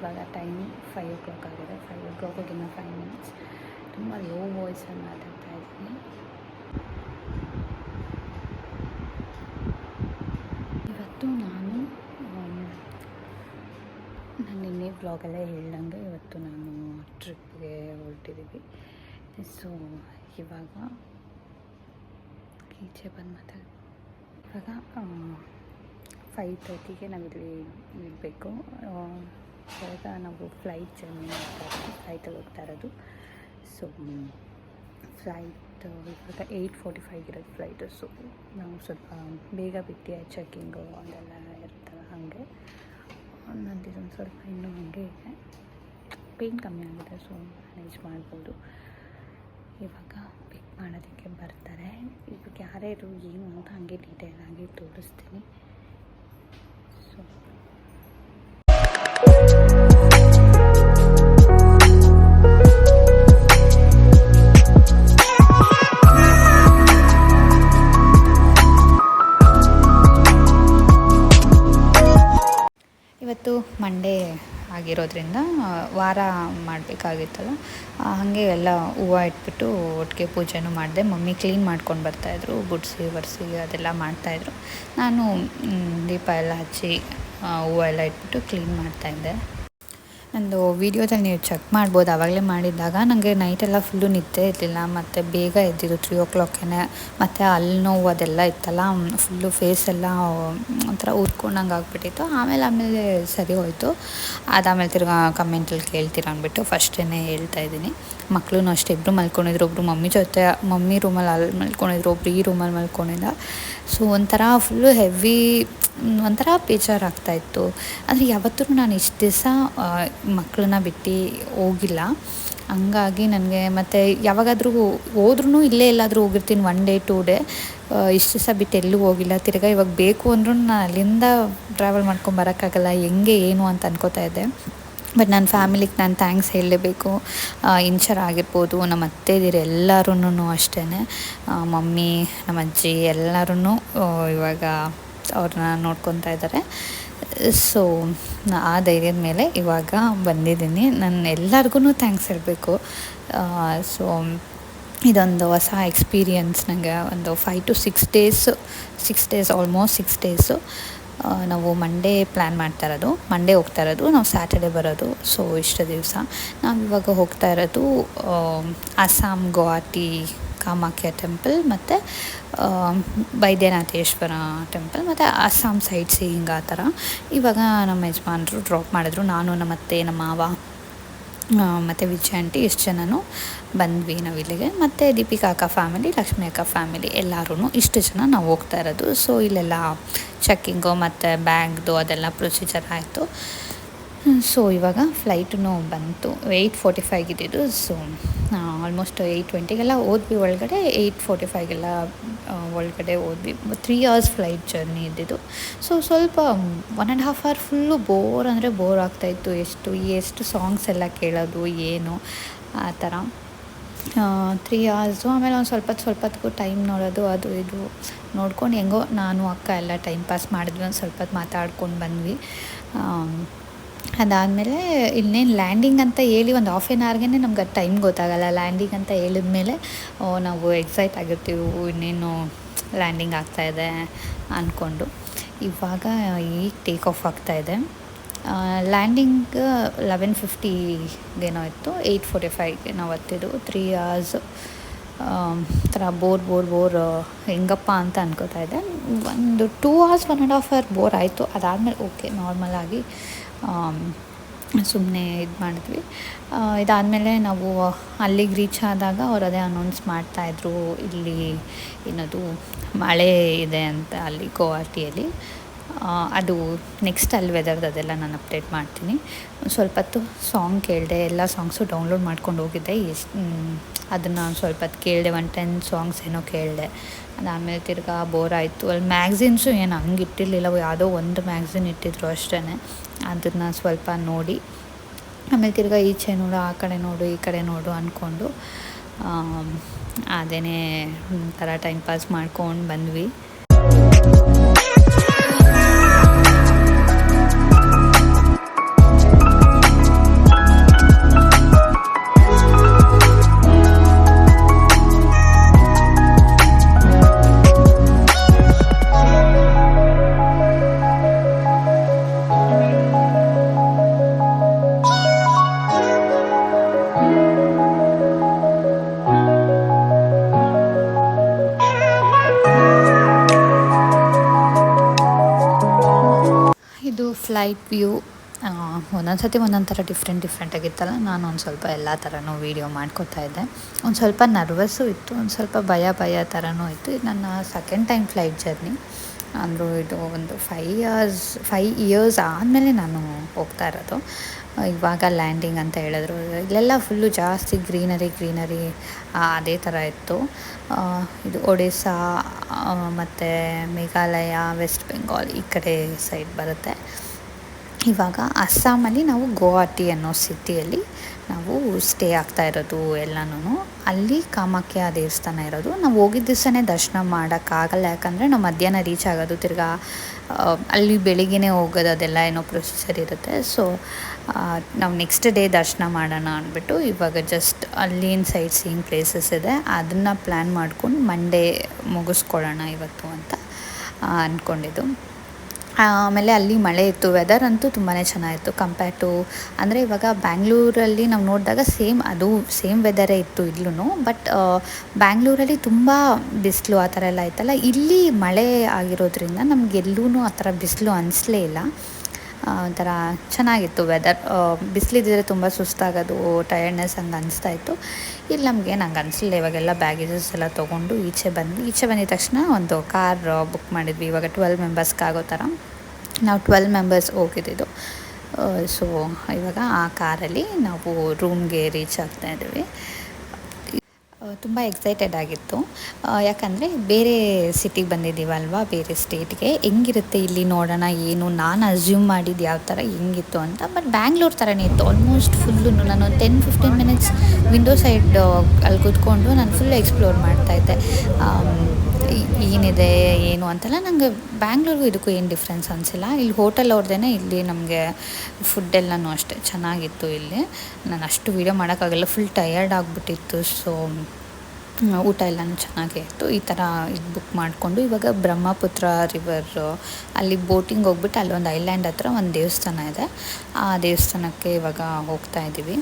ಇವಾಗ time 5 o'clock ಆಗಿದೆ. 5 o'clock ಇನ್ನು 5 ಮಿನಿಟ್ಸ್. ತುಂಬ ಲೋ ವಾಯ್ಸಲ್ಲಿ ಮಾತಾಡ್ತಾ ಇದ್ದೀನಿ. ಇವತ್ತು ನಾನು ನಿನ್ನೆ ವ್ಲಾಗಲ್ಲೇ ಹೇಳ್ದಂಗೆ ಇವತ್ತು ನಾನು ಟ್ರಿಪ್ಗೆ ಹೊರಟಿದ್ದೀವಿ. ಸೊ ಇವಾಗ ಈಚೆ ಬಂದು ಇವಾಗ 5:30ಗೆ ನಾವಿಲ್ಲಿ ಇರಬೇಕು. ಇವಾಗ ನಾವು ಫ್ಲೈಟ್ ಜರ್ನಿ ಮಾಡ್ತಾ ಇದ್ದೀವಿ, ಫ್ಲೈಟಲ್ಲಿ ಹೋಗ್ತಾ ಇರೋದು. ಸೊ ಫ್ಲೈಟ್ ಇವಾಗ 8:45 ಇರೋದು ಫ್ಲೈಟು. ಸೊ ನಾವು ಸ್ವಲ್ಪ ಬೇಗ ಬಿಟ್ಟು ಚೆಕ್ಕಿಂಗು ಅದೆಲ್ಲ ಇರ್ತಲ್ಲ, ಹಾಗೆ ನಂದು ಒಂದು ಸ್ವಲ್ಪ ಇನ್ನೂ ಹಾಗೆ ಇದೆ, ಪೇಯ್ನ್ ಕಮ್ಮಿ ಆಗಿದೆ. ಸೊ ಮ್ಯಾನೇಜ್ ಮಾಡ್ಬೋದು. ಇವಾಗ ಪಿಕ್ ಮಾಡೋದಕ್ಕೆ ಬರ್ತಾರೆ. ಇವಾಗ ಯಾರ್ಯಾರು ಏನು ಅಂತ ಹಾಗೆ ಡೀಟೇಲಾಗಿ ತೋರಿಸ್ತೀನಿ. ಸೊ ಇವತ್ತು ಮಂಡೇ ಆಗಿರೋದ್ರಿಂದ ವಾರ ಮಾಡಬೇಕಾಗಿತ್ತಲ್ಲ, ಹಾಗೆ ಎಲ್ಲ ಹೂವು ಇಟ್ಬಿಟ್ಟು ಒಟ್ಟಿಗೆ ಪೂಜೆನೂ ಮಾಡಿದೆ. ಮಮ್ಮಿ ಕ್ಲೀನ್ ಮಾಡ್ಕೊಂಡು ಬರ್ತಾಯಿದ್ರು, ಗುಡಿಸಿ ಒರೆಸಿ ಅದೆಲ್ಲ ಮಾಡ್ತಾಯಿದ್ರು. ನಾನು ದೀಪ ಎಲ್ಲ ಹಚ್ಚಿ ಹೂವು ಎಲ್ಲ ಇಟ್ಬಿಟ್ಟು ಕ್ಲೀನ್ ಮಾಡ್ತಾಯಿದ್ದೆ. ನಂದು ವೀಡಿಯೋದಲ್ಲಿ ನೀವು ಚೆಕ್ ಮಾಡ್ಬೋದು. ಆವಾಗಲೇ ಮಾಡಿದ್ದಾಗ ನನಗೆ ನೈಟೆಲ್ಲ ಫುಲ್ಲು ನಿದ್ದೆ ಇರಲಿಲ್ಲ, ಮತ್ತು ಬೇಗ ಎದ್ದಿದ್ದು 3 o'clockಗೆ. ಮತ್ತು ಅಲ್ಲಿ ನೋವು ಅದೆಲ್ಲ ಇತ್ತಲ್ಲ, ಫುಲ್ಲು ಫೇಸೆಲ್ಲ ಒಂಥರ ಊದ್ಕೊಂಡಂಗೆ ಆಗ್ಬಿಟ್ಟಿತ್ತು. ಆಮೇಲೆ ಸರಿ ಹೋಯಿತು. ಅದಾದಮೇಲೆ ತಿರ್ಗಾ ಕಮೆಂಟಲ್ಲಿ ಕೇಳ್ತೀರ ಅಂದ್ಬಿಟ್ಟು ಫಸ್ಟೇ ಹೇಳ್ತಾಯಿದ್ದೀನಿ. ಮಕ್ಕಳು ಅಷ್ಟೇ ಇಬ್ಬರು ಮಲ್ಕೊಂಡಿದ್ರು. ಒಬ್ಬರು ಮಮ್ಮಿ ಜೊತೆ, ಮಮ್ಮಿ ರೂಮಲ್ಲಿ ಅಲ್ಲಿ ಮಲ್ಕೊಂಡಿದ್ರು, ಒಬ್ರು ಈ ರೂಮಲ್ಲಿ ಮಲ್ಕೊಂಡಿದ್ದ. ಸೊ ಒಂಥರ ಫುಲ್ಲು ಹೆವಿ, ಒಂಥರ ಬೇಜಾರಾಗ್ತಾಯಿತ್ತು. ಆದರೆ ಯಾವತ್ತೂ ನಾನು ಇಷ್ಟು ದಿವಸ ಮಕ್ಕಳನ್ನ ಬಿಟ್ಟು ಹೋಗಿಲ್ಲ. ಹಂಗಾಗಿ ನನಗೆ ಮತ್ತು ಯಾವಾಗಾದರೂ ಹೋದ್ರೂ ಇಲ್ಲೇ ಎಲ್ಲಾದರೂ ಹೋಗಿರ್ತೀನಿ, 1 day 2 day. ಇಷ್ಟು ದಿವಸ ಬಿಟ್ಟು ಎಲ್ಲೂ ಹೋಗಿಲ್ಲ. ತಿರ್ಗಾ ಇವಾಗ ಬೇಕು ಅಂದ್ರೂ ನಾನು ಅಲ್ಲಿಂದ ಟ್ರಾವೆಲ್ ಮಾಡ್ಕೊಂಬರೋಕ್ಕಾಗಲ್ಲ, ಹೆಂಗೆ ಏನು ಅಂತ ಅನ್ಕೋತಾ ಇದ್ದೆ. ಬಟ್ ನನ್ನ ಫ್ಯಾಮಿಲಿಗೆ ನಾನು ಥ್ಯಾಂಕ್ಸ್ ಹೇಳಲೇಬೇಕು. ಇನ್ಶರ್ ಆಗಿರ್ಬೋದು, ನಮ್ಮ ಅತ್ತೆದಿರು ಎಲ್ಲರೂ ಅಷ್ಟೇ, ಮಮ್ಮಿ, ನಮ್ಮ ಅಜ್ಜಿ ಎಲ್ಲರೂ ಇವಾಗ ಅವ್ರನ್ನ ನೋಡ್ಕೊತಾ ಇದ್ದಾರೆ. ಸೊ ಆ ಧೈರ್ಯದ ಮೇಲೆ ಇವಾಗ ಬಂದಿದ್ದೀನಿ. ನಾನು ಎಲ್ಲರಿಗೂ ಥ್ಯಾಂಕ್ಸ್ ಹೇಳಬೇಕು. ಸೊ ಇದೊಂದು ಹೊಸ ಎಕ್ಸ್ಪೀರಿಯನ್ಸ್ ನನಗೆ. ಒಂದು 5 to 6 days, 6 days, almost 6 days. ನಾವು ಮಂಡೇ ಪ್ಲ್ಯಾನ್ ಮಾಡ್ತಾ ಇರೋದು, ಮಂಡೇ ಹೋಗ್ತಾ ಇರೋದು, ನಾವು ಸ್ಯಾಟರ್ಡೇ ಬರೋದು. ಸೊ ಇಷ್ಟು ದಿವಸ ನಾವು ಇವಾಗ ಹೋಗ್ತಾ ಇರೋದು ಅಸ್ಸಾಂ, ಗುವಾಹಟಿ, ಕಾಮಾಖ್ಯ ಟೆಂಪಲ್, ಮತ್ತು ವೈದ್ಯನಾಥೇಶ್ವರ ಟೆಂಪಲ್, ಮತ್ತು ಅಸ್ಸಾಂ ಸೈಡ್ ಸೀಯಿಂಗ್ ಆ ಥರ. ಇವಾಗ ನಮ್ಮ ಯಜಮಾನರು ಡ್ರಾಪ್ ಮಾಡಿದ್ರು. ನಾನು, ನಮ್ಮ ಅತ್ತೆ, ನಮ್ಮ ಮಾವ ಮತ್ತು ವಿಜಯ ಆಂಟಿ ಇಷ್ಟು ಜನನೂ ಬಂದ್ವಿ ನಾವು ಇಲ್ಲಿಗೆ. ಮತ್ತು ದೀಪಿಕಾ ಅಕ್ಕ ಫ್ಯಾಮಿಲಿ, ಲಕ್ಷ್ಮಿ ಅಕ್ಕ ಫ್ಯಾಮಿಲಿ ಎಲ್ಲರೂ ಇಷ್ಟು ಜನ ನಾವು ಹೋಗ್ತಾ ಇರೋದು. ಸೊ ಇಲ್ಲೆಲ್ಲ ಚೆಕ್ಕಿಂಗು ಮತ್ತು ಬ್ಯಾಗ್ದು ಅದೆಲ್ಲ ಪ್ರೊಸೀಜರ್ ಆಯಿತು. ಸೊ ಇವಾಗ ಫ್ಲೈಟೂ ಬಂತು. 8:45 ಇದ್ದಿದ್ದು. ಸೊ ಆಲ್ಮೋಸ್ಟ್ 8:20ಗೆಲ್ಲ ಹೋದ್ವಿ ಒಳಗಡೆ, 8:45ಗೆಲ್ಲ ಒಳಗಡೆ ಹೋದ್ವಿ. 3 hours ಫ್ಲೈಟ್ ಜರ್ನಿ ಇದ್ದಿದ್ದು. ಸೊ ಸ್ವಲ್ಪ 1.5 hour ಫುಲ್ಲು ಬೋರ್ ಅಂದರೆ ಬೋರ್ ಆಗ್ತಾಯಿತ್ತು. ಎಷ್ಟು ಸಾಂಗ್ಸ್ ಎಲ್ಲ ಕೇಳೋದು ಏನು ಆ ಥರ. 3 hours. ಆಮೇಲೆ ಒಂದು ಸ್ವಲ್ಪತ್ತಿಗೂ ಟೈಮ್ ನೋಡೋದು, ಅದು ಇದು ನೋಡ್ಕೊಂಡು ಹೆಂಗೋ ನಾನು ಅಕ್ಕ ಎಲ್ಲ ಟೈಮ್ ಪಾಸ್ ಮಾಡಿದ್ವಿ. ಒಂದು ಸ್ವಲ್ಪ ಮಾತಾಡ್ಕೊಂಡು ಬಂದ್ವಿ. ಅದಾದಮೇಲೆ ಇನ್ನೇನು ಲ್ಯಾಂಡಿಂಗ್ ಅಂತ ಹೇಳಿ ಒಂದು 1/2 hourಗೆ ನಮ್ಗೆ ಅದು ಟೈಮ್ ಗೊತ್ತಾಗಲ್ಲ. ಲ್ಯಾಂಡಿಂಗ್ ಅಂತ ಹೇಳಿದ್ಮೇಲೆ ನಾವು ಎಕ್ಸೈಟ್ ಆಗಿರ್ತೀವಿ, ಇನ್ನೇನು ಲ್ಯಾಂಡಿಂಗ್ ಆಗ್ತಾಯಿದೆ ಅಂದ್ಕೊಂಡು. ಇವಾಗ ಈಗ ಟೇಕ್ ಆಫ್ ಆಗ್ತಾಯಿದೆ. ಲ್ಯಾಂಡಿಂಗ್ 11:50 ಇತ್ತು, 8:45ಗೆ ನಾವು ಹತ್ತಿದ್ದು. 3 hours ಥರ ಬೋರ್ ಹೆಂಗಪ್ಪ ಅಂತ ಅನ್ಕೋತಾ ಇದ್ದೆ. ಒಂದು 2 hours, 1.5 hour ಬೋರ್ ಆಯಿತು. ಅದಾದಮೇಲೆ ಓಕೆ, ನಾರ್ಮಲಾಗಿ ಸುಮ್ಮನೆ ಇದು ಮಾಡಿದ್ವಿ. ಇದಾದಮೇಲೆ ನಾವು ಅಲ್ಲಿಗೆ ರೀಚ್ ಆದಾಗ ಅವ್ರು ಅದೇ ಅನೌನ್ಸ್ ಮಾಡ್ತಾಯಿದ್ರು, ಇಲ್ಲಿ ಏನದು ಮಳೆ ಇದೆ ಅಂತ ಅಲ್ಲಿ ಗುವಾಹಟಿಯಲ್ಲಿ. ಅದು ನೆಕ್ಸ್ಟ್ ಅಲ್ಲಿ ವೆದರ್ದು ಅದೆಲ್ಲ ನಾನು ಅಪ್ಡೇಟ್ ಮಾಡ್ತೀನಿ. ಸ್ವಲ್ಪ ಹೊತ್ತು ಸಾಂಗ್ ಕೇಳಿದೆ, ಎಲ್ಲ ಸಾಂಗ್ಸು ಡೌನ್ಲೋಡ್ ಮಾಡ್ಕೊಂಡು ಹೋಗಿದ್ದೆ. ಅದನ್ನು ಸ್ವಲ್ಪ ಹೊತ್ತು ಕೇಳಿದೆ, 10 ಸಾಂಗ್ಸ್ ಏನೋ ಕೇಳಿದೆ. ಅದಾದಮೇಲೆ ತಿರ್ಗಾ ಬೋರ್ ಆಯಿತು. ಅಲ್ಲಿ ಮ್ಯಾಗ್ಝಿನ್ಸು ಏನು ಹಂಗೆ ಇಟ್ಟಿರಲಿಲ್ಲ, ಯಾವುದೋ ಒಂದು ಮ್ಯಾಗ್ಝಿನ್ ಇಟ್ಟಿದ್ರು ಅಷ್ಟೇ. ಅದನ್ನು ಸ್ವಲ್ಪ ನೋಡಿ ಆಮೇಲೆ ತಿರ್ಗಾ ಈಚೆ ನೋಡು, ಆ ಕಡೆ ನೋಡು, ಈ ಕಡೆ ನೋಡು ಅಂದ್ಕೊಂಡು ಅದೇ ಒಂಥರ ಟೈಮ್ ಪಾಸ್ ಮಾಡ್ಕೊಂಡು ಬಂದ್ವಿ. ಫ್ಲೈಟ್ ವ್ಯೂ ಒಂದೊಂದು ಸತಿ ಒಂದೊಂದು ಥರ ಡಿಫ್ರೆಂಟ್ ಆಗಿತ್ತಲ್ಲ, ನಾನು ಒಂದು ಸ್ವಲ್ಪ ಎಲ್ಲ ಥರನೂ ವೀಡಿಯೋ ಮಾಡ್ಕೋತಾ ಇದ್ದೆ. ಒಂದು ಸ್ವಲ್ಪ ನರ್ವಸ್ಸು ಇತ್ತು, ಒಂದು ಸ್ವಲ್ಪ ಭಯ ಥರನೂ ಇತ್ತು. ಇದು ನನ್ನ ಸೆಕೆಂಡ್ ಟೈಮ್ ಫ್ಲೈಟ್ ಜರ್ನಿ. ಅಂದರೂ ಇದು ಒಂದು 5 ಇಯರ್ಸ್ ಆದಮೇಲೆ ನಾನು ಹೋಗ್ತಾ ಇರೋದು. ಇವಾಗ ಲ್ಯಾಂಡಿಂಗ್ ಅಂತ ಹೇಳಿದ್ರು. ಇಲ್ಲೆಲ್ಲ ಫುಲ್ಲು ಜಾಸ್ತಿ ಗ್ರೀನರಿ ಅದೇ ಥರ ಇತ್ತು. ಇದು ಒಡಿಸ್ಸಾ ಮತ್ತು ಮೇಘಾಲಯ, ವೆಸ್ಟ್ ಬೆಂಗಾಲ್ ಈ ಕಡೆ ಸೈಡ್ ಬರುತ್ತೆ. ಇವಾಗ ಅಸ್ಸಾಮಲ್ಲಿ ನಾವು ಗುವಾಹಟಿ ಅನ್ನೋ ಸಿಟಿಯಲ್ಲಿ ನಾವು ಸ್ಟೇ ಆಗ್ತಾ ಇರೋದು ಎಲ್ಲನೂ. ಅಲ್ಲಿ ಕಾಮಾಖ್ಯ ದೇವಸ್ಥಾನ ಇರೋದು. ನಾವು ಹೋಗಿದ್ದ ದಿವಸನೇ ದರ್ಶನ ಮಾಡೋಕ್ಕಾಗಲ್ಲ, ಯಾಕಂದರೆ ನಾವು ಮಧ್ಯಾಹ್ನ ರೀಚ್ ಆಗೋದು. ತಿರ್ಗಾ ಅಲ್ಲಿ ಬೆಳಿಗ್ಗೆನೇ ಹೋಗೋದು, ಅದೆಲ್ಲ ಏನೋ ಪ್ರೊಸೀಜರ್ ಇರುತ್ತೆ. ಸೊ ನಾವು ನೆಕ್ಸ್ಟ್ ಡೇ ದರ್ಶನ ಮಾಡೋಣ ಅಂದ್ಬಿಟ್ಟು ಇವಾಗ ಜಸ್ಟ್ ಅಲ್ಲಿನ ಸೈಟ್ ಸೀಯಿಂಗ್ ಪ್ಲೇಸಸ್ ಇದೆ, ಅದನ್ನು ಪ್ಲ್ಯಾನ್ ಮಾಡ್ಕೊಂಡು ಮಂಡೇ ಮುಗಿಸ್ಕೊಳ್ಳೋಣ ಇವತ್ತು ಅಂತ ಅಂದ್ಕೊಂಡಿದ್ದು. ಆಮೇಲೆ ಅಲ್ಲಿ ಮಳೆ ಇತ್ತು. ವೆದರ್ ಅಂತೂ ತುಂಬಾ ಚೆನ್ನಾಗಿತ್ತು ಕಂಪೇರ್ ಟು, ಅಂದರೆ ಇವಾಗ ಬ್ಯಾಂಗ್ಳೂರಲ್ಲಿ ನಾವು ನೋಡಿದಾಗ ಸೇಮ್ ವೆದರೇ ಇತ್ತು ಇಲ್ಲೂ. ಬಟ್ ಬ್ಯಾಂಗ್ಳೂರಲ್ಲಿ ತುಂಬ ಬಿಸಿಲು ಆ ಥರ ಎಲ್ಲ ಇತ್ತಲ್ಲ, ಇಲ್ಲಿ ಮಳೆ ಆಗಿರೋದ್ರಿಂದ ನಮಗೆಲ್ಲೂ ಆ ಥರ ಬಿಸಿಲು ಅನಿಸ್ಲೇ ಇಲ್ಲ. ಒಂಥರ ಚೆನ್ನಾಗಿತ್ತು ವೆದರ್. ಬಿಸಿಲಿದ್ದರೆ ತುಂಬ ಸುಸ್ತಾಗೋದು, ಟಯರ್ಡ್ನೆಸ್ ಹಂಗೆ ಅನಿಸ್ತಾಯಿತ್ತು. ಇಲ್ಲಿ ನಮಗೇನು ಹಂಗೆ ಅನಿಸಲಿಲ್ಲ. ಇವಾಗೆಲ್ಲ ಬ್ಯಾಗೇಜಸ್ ಎಲ್ಲ ತೊಗೊಂಡು ಈಚೆ ಬಂದಿದ ತಕ್ಷಣ ಒಂದು ಕಾರ್ ಬುಕ್ ಮಾಡಿದ್ವಿ. ಇವಾಗ 12 ಮೆಂಬರ್ಸ್ಗಾಗೋ ಥರ ನಾವು 12 ಮೆಂಬರ್ಸ್ ಹೋಗಿದ್ದು. ಸೊ ಇವಾಗ ಆ ಕಾರಲ್ಲಿ ನಾವು ರೂಮ್ಗೆ ರೀಚ್ ಆಗ್ತಾಯಿದ್ದೀವಿ. ತುಂಬ ಎಕ್ಸೈಟೆಡ್ ಆಗಿತ್ತು, ಯಾಕಂದರೆ ಬೇರೆ ಸಿಟಿಗೆ ಬಂದಿದ್ದೀವಲ್ವ, ಬೇರೆ ಸ್ಟೇಟ್ಗೆ. ಹೆಂಗಿರುತ್ತೆ ಇಲ್ಲಿ ನೋಡೋಣ ಏನು, ನಾನು ಅಸ್ಯೂಮ್ ಮಾಡಿದ್ದು ಯಾವ ಥರ ಹೆಂಗಿತ್ತು ಅಂತ. ಬಟ್ ಬ್ಯಾಂಗ್ಳೂರು ಥರನೇ ಇತ್ತು ಆಲ್ಮೋಸ್ಟ್ ಫುಲ್ಲು. ನಾನು 10-15 ಮಿನಿಟ್ಸ್ ವಿಂಡೋ ಸೈಡ್ ಅಲ್ಲಿ ಕೂತ್ಕೊಂಡು ನಾನು ಫುಲ್ ಎಕ್ಸ್ಪ್ಲೋರ್ ಮಾಡ್ತಾಯಿದ್ದೆ, ಏನಿದೆ ಏನು ಅಂತೆಲ್ಲ. ನನಗೆ ಬ್ಯಾಂಗ್ಳೂರಿಗೂ ಇದಕ್ಕೂ ಏನು ಡಿಫ್ರೆನ್ಸ್ ಅನಿಸಿಲ್ಲ. ಇಲ್ಲಿ ಹೋಟೆಲ್ ಅವ್ರದ್ದೇ ಇಲ್ಲಿ ನಮಗೆ ಫುಡ್ಡೆಲ್ಲನೂ ಅಷ್ಟೇ ಚೆನ್ನಾಗಿತ್ತು. ಇಲ್ಲಿ ನಾನು ಅಷ್ಟು ವೀಡಿಯೋ ಮಾಡೋಕ್ಕಾಗಲ್ಲ, ಫುಲ್ ಟಯರ್ಡ್ ಆಗಿಬಿಟ್ಟಿತ್ತು. ಸೊ ಊಟ ಎಲ್ಲನೂ ಚೆನ್ನಾಗೇ ಇತ್ತು. ಈ ಥರ ಇದು ಬುಕ್ ಮಾಡಿಕೊಂಡು ಇವಾಗ ಬ್ರಹ್ಮಪುತ್ರ ರಿವರ್ ಅಲ್ಲಿ ಬೋಟಿಂಗ್ ಹೋಗ್ಬಿಟ್ಟು ಅಲ್ಲೊಂದು ಐಲ್ಯಾಂಡ್ ಹತ್ರ ಒಂದು ದೇವಸ್ಥಾನ ಇದೆ, ಆ ದೇವಸ್ಥಾನಕ್ಕೆ ಇವಾಗ ಹೋಗ್ತಾ ಇದ್ದೀವಿ.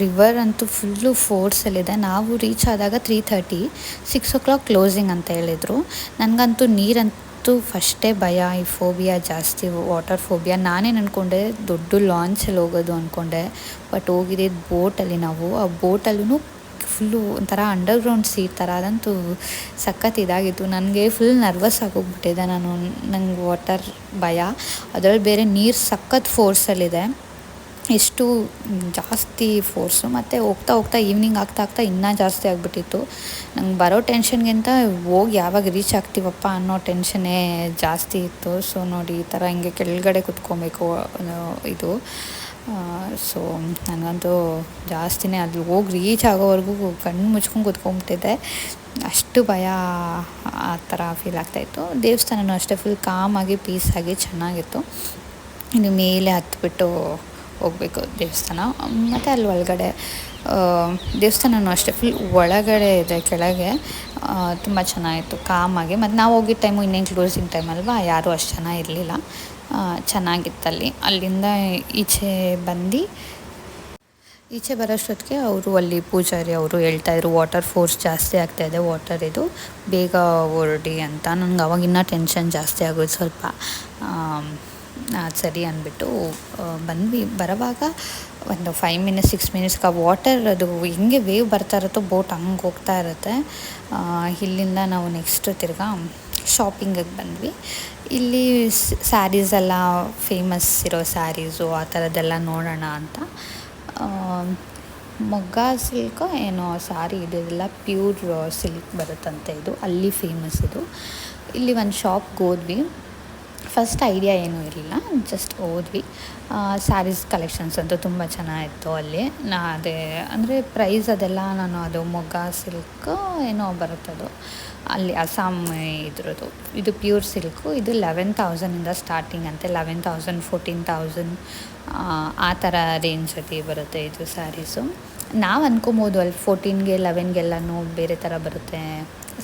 ರಿವರ್ ಅಂತೂ ಫುಲ್ಲು ಫೋರ್ಸಲ್ಲಿದೆ. ನಾವು ರೀಚ್ ಆದಾಗ 3:30, 6 o'clock ಕ್ಲೋಸಿಂಗ್ ಅಂತ ಹೇಳಿದರು. ನನಗಂತೂ ನೀರಂತೂ ಫಸ್ಟೇ ಭಯ, ಈ ಫೋಬಿಯಾ ಜಾಸ್ತಿ, ವಾಟರ್ ಫೋಬಿಯಾ. ನಾನೇನು ಅಂದ್ಕೊಂಡೆ ದೊಡ್ಡ ಲಾಂಚಲ್ಲಿ ಹೋಗೋದು ಅಂದ್ಕೊಂಡೆ, ಬಟ್ ಹೋಗಿದ್ದು ಬೋಟಲ್ಲಿ ನಾವು. ಆ ಬೋಟಲ್ಲೂ ಫುಲ್ಲು ಒಂಥರ ಅಂಡರ್ಗ್ರೌಂಡ್ ಸೀಟ್ ಥರ, ಅದಂತೂ ಸಖತ್ ಇದಾಗಿತ್ತು. ನನಗೆ ಫುಲ್ ನರ್ವಸ್ ಆಗೋಗ್ಬಿಟ್ಟಿದೆ. ನಂಗೆ ವಾಟರ್ ಭಯ, ಅದರಲ್ಲಿ ಬೇರೆ ನೀರು ಸಖತ್ ಫೋರ್ಸಲ್ಲಿದೆ, ಎಷ್ಟು ಜಾಸ್ತಿ ಫೋರ್ಸು. ಮತ್ತು ಹೋಗ್ತಾ ಈವ್ನಿಂಗ್ ಆಗ್ತಾ ಇನ್ನೂ ಜಾಸ್ತಿ ಆಗಿಬಿಟ್ಟಿತ್ತು. ನಂಗೆ ಬರೋ ಟೆನ್ಷನ್ಗಿಂತ ಹೋಗಿ ಯಾವಾಗ ರೀಚ್ ಆಗ್ತೀವಪ್ಪ ಅನ್ನೋ ಟೆನ್ಷನ್ನೇ ಜಾಸ್ತಿ ಇತ್ತು. ಸೊ ನೋಡಿ, ಈ ಥರ ಹಿಂಗೆ ಕೆಳಗಡೆ ಕುತ್ಕೊಬೇಕು ಇದು. ಸೊ ನನಗಂತೂ ಜಾಸ್ತಿನೇ ಅಲ್ಲಿ ಹೋಗಿ ರೀಚ್ ಆಗೋವರೆಗೂ ಕಣ್ಣು ಮುಚ್ಕೊಂಡು ಕೂತ್ಕೊಂಡ್ಬಿಟ್ಟಿದ್ದೆ, ಅಷ್ಟು ಭಯ ಆ ಥರ ಫೀಲ್ ಆಗ್ತಾಯಿತ್ತು. ದೇವಸ್ಥಾನವೂ ಅಷ್ಟೇ ಫುಲ್ ಕಾಮಾಗಿ ಪೀಸಾಗಿ ಚೆನ್ನಾಗಿತ್ತು. ಇನ್ನು ಮೇಲೆ ಹತ್ಬಿಟ್ಟು ಹೋಗಬೇಕು ದೇವಸ್ಥಾನ. ಮತ್ತು ಅಲ್ಲಿ ಒಳಗಡೆ ದೇವಸ್ಥಾನವೂ ಅಷ್ಟೇ ಫುಲ್ ಒಳಗಡೆ ಇದೆ, ಕೆಳಗೆ ತುಂಬ ಚೆನ್ನಾಗಿತ್ತು ಕಾಮಾಗಿ. ಮತ್ತು ನಾವು ಹೋಗಿದ್ದ ಟೈಮು ಇನ್ನೇನು ಕ್ಲೋಸಿಂಗ್ ಟೈಮ್ ಅಲ್ವಾ, ಯಾರೂ ಅಷ್ಟು ಜನ ಇರಲಿಲ್ಲ, ಚೆನ್ನಾಗಿತ್ತಲ್ಲಿ. ಅಲ್ಲಿಂದ ಈಚೆ ಬರೋಷ್ಟೊತ್ತಿಗೆ ಅವರು ಅಲ್ಲಿ ಪೂಜಾರಿ ಅವರು ಹೇಳ್ತಾಯಿದ್ರು ವಾಟರ್ ಫೋರ್ಸ್ ಜಾಸ್ತಿ ಆಗ್ತಾಯಿದೆ, ವಾಟರ್ ಇದು ಬೇಗ ಹೊರಡಿ ಅಂತ. ನನಗೆ ಅವಾಗ ಇನ್ನೂ ಟೆನ್ಷನ್ ಜಾಸ್ತಿ ಆಗೋದು ಸ್ವಲ್ಪ. ಸರಿ ಅಂದ್ಬಿಟ್ಟು ಬಂದ್ವಿ. ಬರೋವಾಗ ಒಂದು 6 ಮಿನಿಟ್ಸ್ಗೆ ಆ ವಾಟರ್ ಅದು ಹೆಂಗೆ ವೇವ್ ಬರ್ತಾ ಇರುತ್ತೋ ಬೋಟ್ ಹಂಗೆ ಹೋಗ್ತಾ ಇರುತ್ತೆ. ಇಲ್ಲಿಂದ ನಾವು ನೆಕ್ಸ್ಟ್ ತಿರ್ಗಾ ಶಾಪಿಂಗಿಗೆ ಬಂದ್ವಿ. ಇಲ್ಲಿ ಸ್ಯಾರೀಸ್ ಎಲ್ಲ ಫೇಮಸ್ ಇರೋ ಸ್ಯಾರೀಸು ಆ ಥರದ್ದೆಲ್ಲ ನೋಡೋಣ ಅಂತ. ಮೊಗ್ಗ ಸಿಲ್ಕೋ ಏನೋ ಸ್ಯಾರಿ ಇದೆಲ್ಲ ಪ್ಯೂರ್ ಸಿಲ್ಕ್ ಬರುತ್ತಂತೆ, ಇದು ಅಲ್ಲಿ ಫೇಮಸ್ ಇದು. ಇಲ್ಲಿ ಒಂದು ಶಾಪ್ಗೆ ಹೋದ್ವಿ. ಫಸ್ಟ್ ಐಡಿಯಾ ಏನೂ ಇರಲಿಲ್ಲ, ಜಸ್ಟ್ ಹೋದ್ವಿ. ಸ್ಯಾರೀಸ್ ಕಲೆಕ್ಷನ್ಸ್ ಅಂತೂ ತುಂಬ ಚೆನ್ನಾಗಿತ್ತು ಅಲ್ಲಿ. ಅದೇ ಅಂದರೆ ಪ್ರೈಸ್ ಅದೆಲ್ಲ ನಾನು ಅದು ಮೊಗ್ಗ ಸಿಲ್ಕ್ ಏನೋ ಬರುತ್ತದು ಅಲ್ಲಿ ಅಸ್ಸಾಂ ಇದ್ರದ್ದು. ಇದು ಪ್ಯೂರ್ ಸಿಲ್ಕು. ಇದು 11,000ಇಂದ ಸ್ಟಾರ್ಟಿಂಗ್ ಅಂತೆ, 11,000 14,000 ಆ ಥರ ರೇಂಜಲ್ಲಿ ಬರುತ್ತೆ ಇದು ಸ್ಯಾರೀಸು. ನಾವು ಅಂದ್ಕೊಬೋದು ಅಲ್ಲಿ 14ಗೆ 11ಗೆಲ್ಲನೂ ಬೇರೆ ಥರ ಬರುತ್ತೆ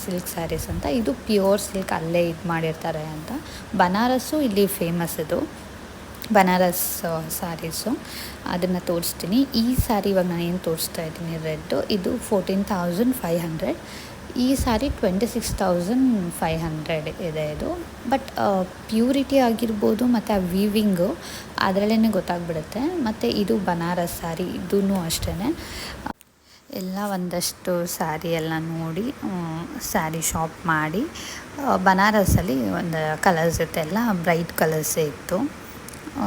ಸಿಲ್ಕ್ ಸ್ಯಾರೀಸ್ ಅಂತ. ಇದು ಪ್ಯೂರ್ ಸಿಲ್ಕ್, ಅಲ್ಲೇ ಇದು ಮಾಡಿರ್ತಾರೆ ಅಂತ. ಬನಾರಸ್ಸು ಇಲ್ಲಿ ಫೇಮಸ್ ಇದು. ಬನಾರಸ್ ಸ್ಯಾರೀಸು, ಅದನ್ನು ತೋರಿಸ್ತೀನಿ. ಈ ಸ್ಯಾರಿ ಇವಾಗ ನಾನು ಏನು ತೋರಿಸ್ತಾ ಇದ್ದೀನಿ ರೆಡ್ಡು, ಇದು 14,500. ಈ ಸ್ಯಾರಿ 26,500 ಇದೆ ಇದು. ಬಟ್ ಪ್ಯೂರಿಟಿ ಆಗಿರ್ಬೋದು ಮತ್ತು ಆ ವೀವಿಂಗು ಅದರಲ್ಲೇ ಗೊತ್ತಾಗ್ಬಿಡುತ್ತೆ. ಮತ್ತು ಇದು ಬನಾರಸ್ ಸ್ಯಾರಿ, ಇದೂ ಅಷ್ಟೇ. ಎಲ್ಲ ಒಂದಷ್ಟು ಸ್ಯಾರಿ ಎಲ್ಲ ನೋಡಿ ಸ್ಯಾರಿ ಶಾಪ್ ಮಾಡಿ, ಬನಾರಸಲ್ಲಿ ಒಂದು ಕಲರ್ಸ್ ಇರುತ್ತೆ, ಎಲ್ಲ ಬ್ರೈಟ್ ಕಲರ್ಸೇ ಇತ್ತು.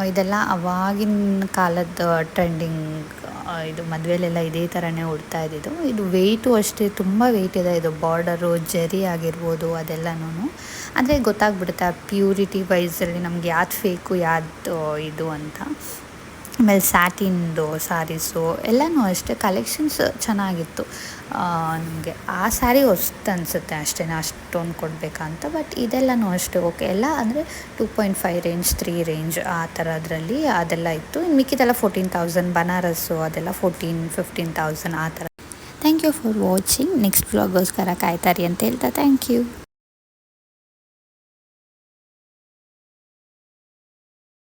ಇದೆಲ್ಲ ಅವಾಗಿನ ಕಾಲದ ಟ್ರೆಂಡಿಂಗ್, ಇದು ಮದುವೆಲೆಲ್ಲ ಇದೇ ಥರನೇ ಉಡ್ತಾ ಇದ್ದಿದ್ದು. ಇದು ವೆಯ್ಟು ಅಷ್ಟೇ ತುಂಬ ವೆಯ್ಟ್ ಇದೆ. ಇದು ಬಾರ್ಡರು ಜರಿ ಆಗಿರ್ಬೋದು ಅದೆಲ್ಲನೂ, ಅಂದರೆ ಗೊತ್ತಾಗ್ಬಿಡುತ್ತೆ ಆ ಪ್ಯೂರಿಟಿ ವೈಸಲ್ಲಿ ನಮ್ಗೆ ಯಾವ್ದು ಫೇಕು ಯಾವ್ದು ಇದು ಅಂತ. ಆಮೇಲೆ ಸ್ಯಾಟಿನ್ದು ಸ್ಯಾರೀಸು ಎಲ್ಲನೂ ಅಷ್ಟೇ ಕಲೆಕ್ಷನ್ಸ್ ಚೆನ್ನಾಗಿತ್ತು. ನಮಗೆ ಆ ಸ್ಯಾರಿ ಹೊಸ್ತು ಅನಿಸುತ್ತೆ ಅಷ್ಟೇ, ಅಷ್ಟೊಂದು ಕೊಡಬೇಕಂತ. ಬಟ್ ಇದೆಲ್ಲನೂ ಅಷ್ಟೇ ಓಕೆ, ಎಲ್ಲ ಅಂದರೆ 2.5 ರೇಂಜ್ 3 ರೇಂಜ್ ಆ ಥರದ್ರಲ್ಲಿ ಅದೆಲ್ಲ ಇತ್ತು. ಮಿಕ್ಕಿದೆಲ್ಲ 14,000, ಬನಾರಸ್ಸು ಅದೆಲ್ಲ 14,000-15,000 ಆ ಥರ. Thank you for watching. Next ವ್ಲಾಗೋಸ್ಕರ ಕಾಯ್ತಾರಿ ಅಂತ ಹೇಳ್ತಾ ಥ್ಯಾಂಕ್ ಯು.